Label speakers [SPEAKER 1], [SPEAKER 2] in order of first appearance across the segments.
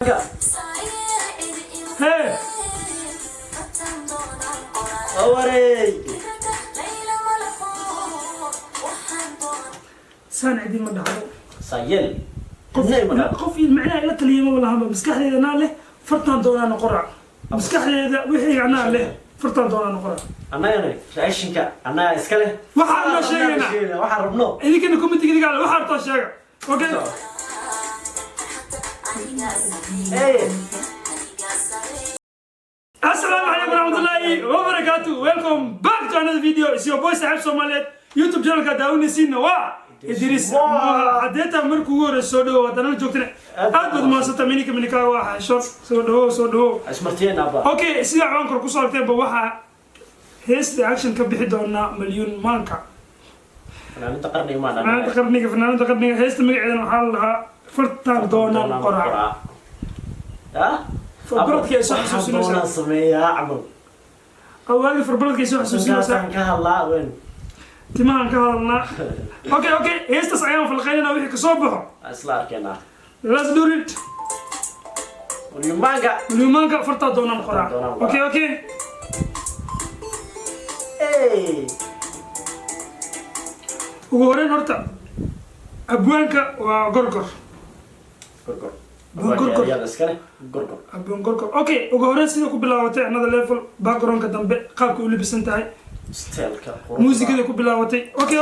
[SPEAKER 1] Hey. Awarey. سنة دي ما دعوا.
[SPEAKER 2] سيل.
[SPEAKER 1] قفي المعنى إلا تليمة ولا هم مسكحة إذا ناله فرطان دونا نقرأ. مسكحة إذا وحي عنا له فرطان دونا نقرأ.
[SPEAKER 2] أنا يعني عايشينك أنا إسكاله.
[SPEAKER 1] وحنا شيءنا.
[SPEAKER 2] وحربنا.
[SPEAKER 1] إذا كنا كم تيجي قال وحرط الشيء. أوكي.
[SPEAKER 2] إيه.
[SPEAKER 1] السلام عليكم ورحمة الله وبركاته. Welcome back to another video. It's your boy Sahib Somaliet. YouTube channel ka daawani siina waa Idris. Hadeeta markuu hore soo dhawo wadana joogtana. Aad bad ma sata minika waa short soo dhawo.
[SPEAKER 2] Asmartiin aba.
[SPEAKER 1] Okay, sida aan kor ku soo artay ba waxa heesta action ka bixi doona milyan maanka.
[SPEAKER 2] Fanaanada qarniga ma dhan.
[SPEAKER 1] Fanaanada qarniga heesta magaceedana waxa la dhahaa fartaan doona qoraa. فربرتك صح
[SPEAKER 2] حسوسنا سميها عمل
[SPEAKER 1] أول فربرتك صح حسوسنا
[SPEAKER 2] كهلا وين
[SPEAKER 1] تمام كهلا أوكي يستصعيان في الخيل أنا ويحك صوبهم
[SPEAKER 2] أصلا كنا
[SPEAKER 1] لازم دوريت اليومانجا فرطة دونا مقرع أوكي
[SPEAKER 2] إيه
[SPEAKER 1] وهورين هرتا أبوانكا وغرغر غرغر اوكي ugu horreyn sida ku bilaawatay another level background ka dambe qaabka uu libisan tahay
[SPEAKER 2] styleka
[SPEAKER 1] muusikada ku bilaawatay okay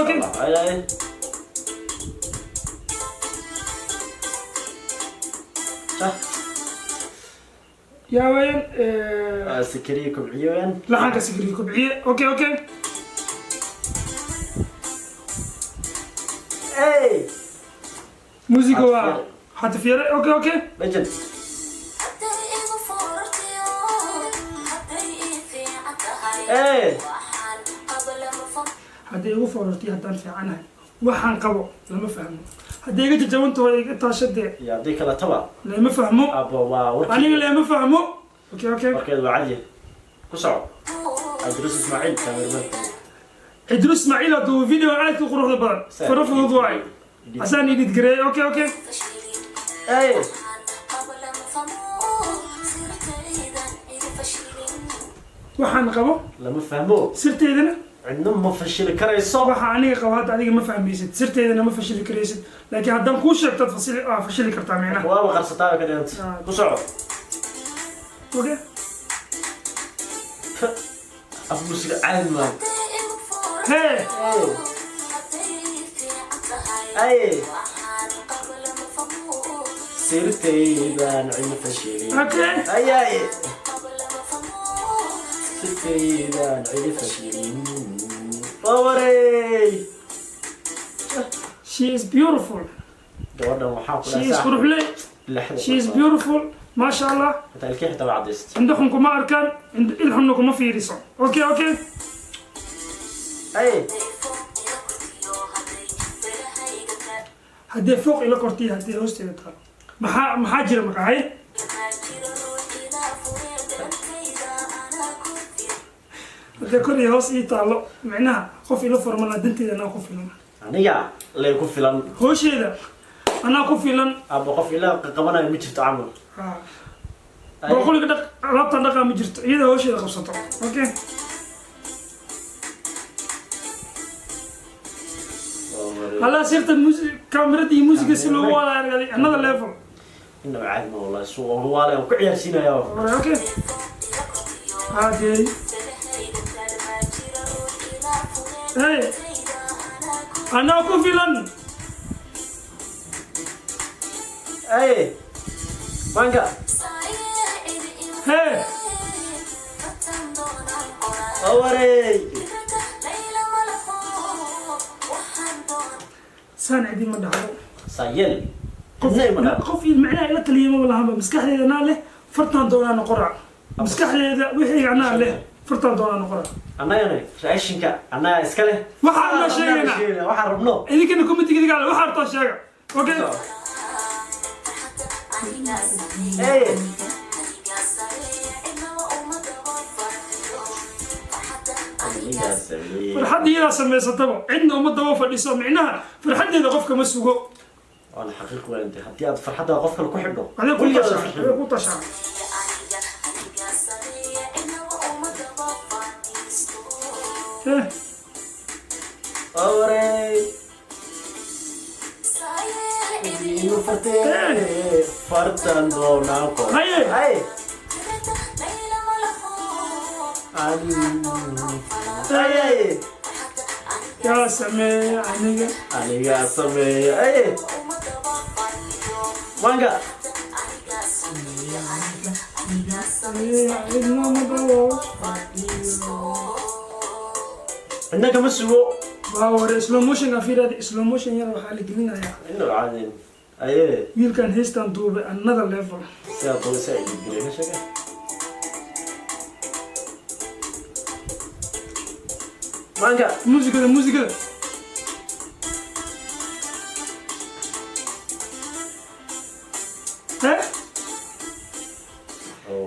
[SPEAKER 1] يا وين
[SPEAKER 2] سكري كبعيه وين
[SPEAKER 1] لا حاجه سكري كبعيه اوكي
[SPEAKER 2] اي
[SPEAKER 1] موسيقى حتى في اوكي
[SPEAKER 2] بجد ايه
[SPEAKER 1] هدي ugu foorartay hadaan fiicanahay waxaan qabo lama fahmo hadii iga jajawanto way iga taashadee
[SPEAKER 2] يا دي kala taba
[SPEAKER 1] lama fahmo
[SPEAKER 2] aba waa warkii
[SPEAKER 1] aniga lama fahmo اوكي
[SPEAKER 2] warkeed waa cadi ku soco Idris Ismail cameraman
[SPEAKER 1] Idris Ismail haduu video aad u quruxda badan farafud waay عشان يدقري اوكي
[SPEAKER 2] ايه
[SPEAKER 1] waxaan qabo
[SPEAKER 2] lama fahmo
[SPEAKER 1] sirteedana
[SPEAKER 2] cidna ma fashili karayso
[SPEAKER 1] waxa aniga qabo hadda adiga ma fahmaysid sirteedana ma fashili karaysid laakiin haddaan kuu sheegto fashili kartaa meena
[SPEAKER 2] waa qarsataa ka dhiganta ku soco
[SPEAKER 1] okay
[SPEAKER 2] abu musiga caadi ma
[SPEAKER 1] hey
[SPEAKER 2] اي سيرتي بان عين فشلين
[SPEAKER 1] اوكي
[SPEAKER 2] اي سيرتي بان عين فشلين باوري
[SPEAKER 1] she is beautiful she is beautiful ما شاء الله
[SPEAKER 2] تلكي حتى بعدست
[SPEAKER 1] عندكم ما اركان عندكم ما في ريسون اوكي
[SPEAKER 2] اي
[SPEAKER 1] هدي فوق إلى كورتي هدي هوستي بتخل محاجر مقاعي هدي كل هوس يطالع معناها خوف إلى فرمنا دنتي أنا خوف إلنا
[SPEAKER 2] أنا لا يكون فلان
[SPEAKER 1] هوش هذا أنا خوف إلنا
[SPEAKER 2] أبو خوف إلا كمان أنا ميت تعامل
[SPEAKER 1] بقول لك ده رابط عندك مجرت إذا هوش هذا خصته أوكي هلا صرت الموسيقى كاميرا دي موسيقى سلو ولا يعني another level
[SPEAKER 2] إنه عادي والله شو هو له وكعير سينا يا
[SPEAKER 1] أوكي هادي هاي أنا أكو فيلن
[SPEAKER 2] أي مانجا
[SPEAKER 1] هاي
[SPEAKER 2] أوري
[SPEAKER 1] سنة دي ما دعوا
[SPEAKER 2] سيل
[SPEAKER 1] قفي المعنى إلا تليمة ولا هم مسكحة إذا ناله فرطان دونا نقرأ مسكحة إذا وحي عنا له فرطان دونا نقرأ
[SPEAKER 2] أنا يعني عايشينك أنا إسكاله
[SPEAKER 1] وحنا شيءنا
[SPEAKER 2] وحربنا
[SPEAKER 1] إذا كنا كم تيجي قال وحرط الشيء أوكي
[SPEAKER 2] إيه
[SPEAKER 1] فرحدي إذا سمي ستبع عندنا أمد وفر لسه معناها فرحدي إذا قفك مسوقه
[SPEAKER 3] وانا حقيقة وين انت حتى فرحة قفك الكحدو
[SPEAKER 1] عليك كنت أشعر إيه
[SPEAKER 3] أوري فرتان دوناكو
[SPEAKER 1] هاي
[SPEAKER 3] هاي
[SPEAKER 1] يا سمي
[SPEAKER 3] أنيقا سمي أي مانجا إنك مسوو
[SPEAKER 1] باور سلو موشن أفيرا سلو موشن يلا وحالي قلنا يا
[SPEAKER 3] إنه العادين أيه
[SPEAKER 1] you can hasten to another level
[SPEAKER 3] سيأطول سعيد قريبا شكا مانجا
[SPEAKER 1] موسيقى ها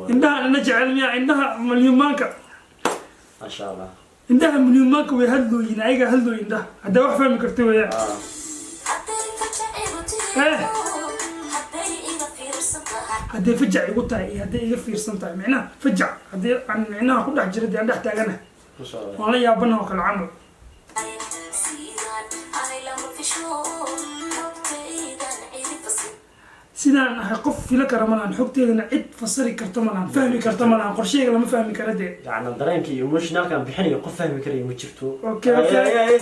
[SPEAKER 1] عندها نجعل ميا عندها مليون مانكا
[SPEAKER 3] ما شاء الله
[SPEAKER 1] عندها مليون مانكا ويهدوا ينعيقا هدوا عندها هدا واحد فاهم كرتوا يا هدي فجع يقول تاي هدي يغفير سنتاي معناه فجع هدي عن معناه كل حاجة دي عندها تاجنا
[SPEAKER 3] ما شاء الله
[SPEAKER 1] والله يا بنا وكل عمل sidaan ahay qof fila kara malaan xogteedana cid fasiri karto malaan fahmi karto malaan qorsheyga lama fahmi kara dee
[SPEAKER 3] يعني dareenka iyo emotionalka aan bixinayo qof fahmi karayo ma jirto
[SPEAKER 1] Okay, okay.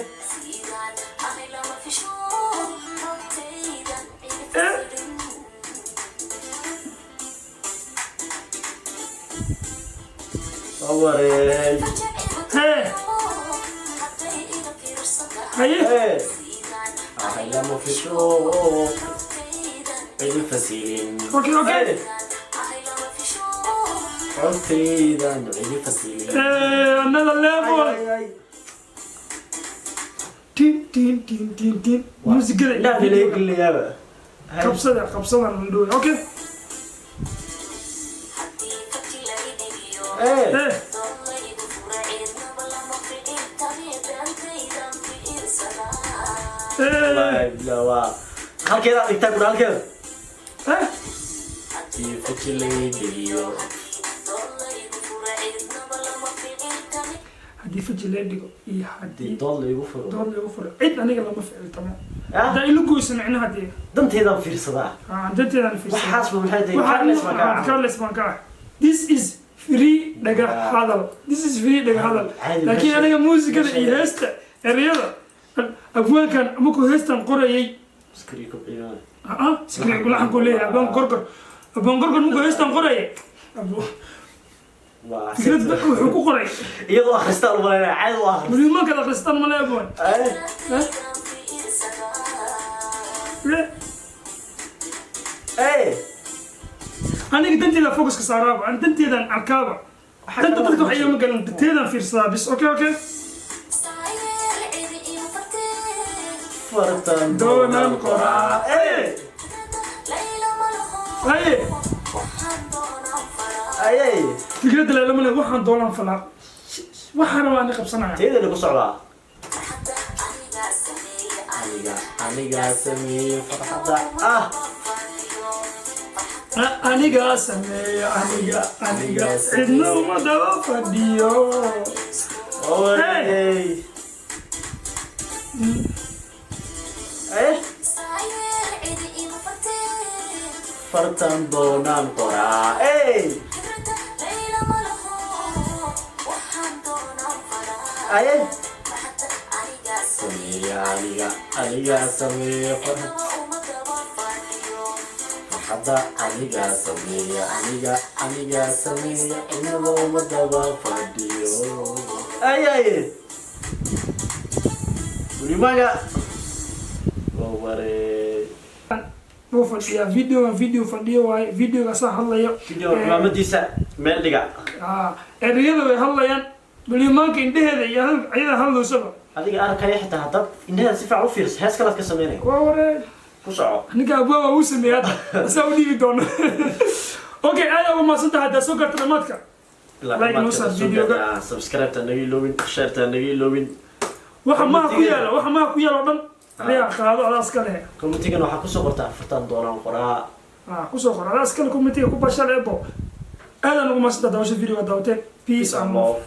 [SPEAKER 3] صوري
[SPEAKER 1] hee haye
[SPEAKER 3] ايه اهلا ما في شوق عيد الفسيلين
[SPEAKER 1] اوكي اوكي
[SPEAKER 3] قلتي ده عيد الفسيلين
[SPEAKER 1] another level tin muusikada
[SPEAKER 3] لا اللي يقول لي يابا
[SPEAKER 1] qabsada mandhow okay
[SPEAKER 3] ايه لا وا halkeeda dhigtaa ku halkeeda tii fajilay geliyo
[SPEAKER 1] haddii faji lee dhigo iyo haddii
[SPEAKER 3] dood laygu furo
[SPEAKER 1] dood lagu furo cid aniga lama ficil tamo haddaa ila goyso micnaha dee
[SPEAKER 3] danteedaan fiirsadaa
[SPEAKER 1] danteedaan fiirsan
[SPEAKER 3] waxaas ba maxay tahay
[SPEAKER 1] carles baan ka ah this is free dhaga hadal this is free dhaga hadal laakiin aniga muusikada iyo heesta ereyada afwaankan markuu heestan qorayay
[SPEAKER 3] iskrii kubciyaan
[SPEAKER 1] sikri gulaxan ku leeyahay abaan gorgor markuu heestan qorayay fikrad wuxuu ku qoray
[SPEAKER 3] iyadoo akhristaan u malaynaya cayd u akhris
[SPEAKER 1] muliimaankaad akhristaan ma leeboon aniga danteeda focuska saaraaba aan danteedan arkaaba danta dadka wax igama galan danteedan fiirsadaa bis okay okay
[SPEAKER 3] fartan
[SPEAKER 1] doonan qoraa haye
[SPEAKER 3] ayay
[SPEAKER 1] fikradda lama le waxaan doonaan falaa waxaana waan qabsanaya
[SPEAKER 3] teedana ku socdaa aniga sameeye farxadda
[SPEAKER 1] aniga sameeya aniga cidna uma daba fadhiyo
[SPEAKER 3] fartan doonaan qoraa ayay sameeya aniga sameeye farxadda aniga sameeya aniga sameeya inaba uma daba fadhiyo ayay ulimaga waware
[SPEAKER 1] wuu fadhiyaa video fadhiyo waaye videoga saa hadlayo
[SPEAKER 3] video maamadiisa meel dhiga
[SPEAKER 1] ereyada way hadlayaan muliimaanka indheheeda iyo ayada hadlaysaba
[SPEAKER 3] adiga arkaya xitaa haddad indheheeda si fiican u fiirsa hees kalaad ka sameynaya
[SPEAKER 1] waa waree
[SPEAKER 3] ku soco
[SPEAKER 1] ninka abwaa waa uu sameeyay hadda asaa u dhiibi doono okay aada ugu maadsantaha haddaa soo gaarta dhamaadka like noo saar videoga
[SPEAKER 3] subscribe-ta naga iloobin share-ta naga iloobin
[SPEAKER 1] waxa maha ku yaala oo dhan ريا قاعد على أسكاله
[SPEAKER 3] كومنتيجن waxaa ku soo qortaa $40 qoraa
[SPEAKER 1] كوسو خلاص أسكال كومنتي كوبا شال أبو هذا نقوم أصدق دوش الفيديو دوتين peace and love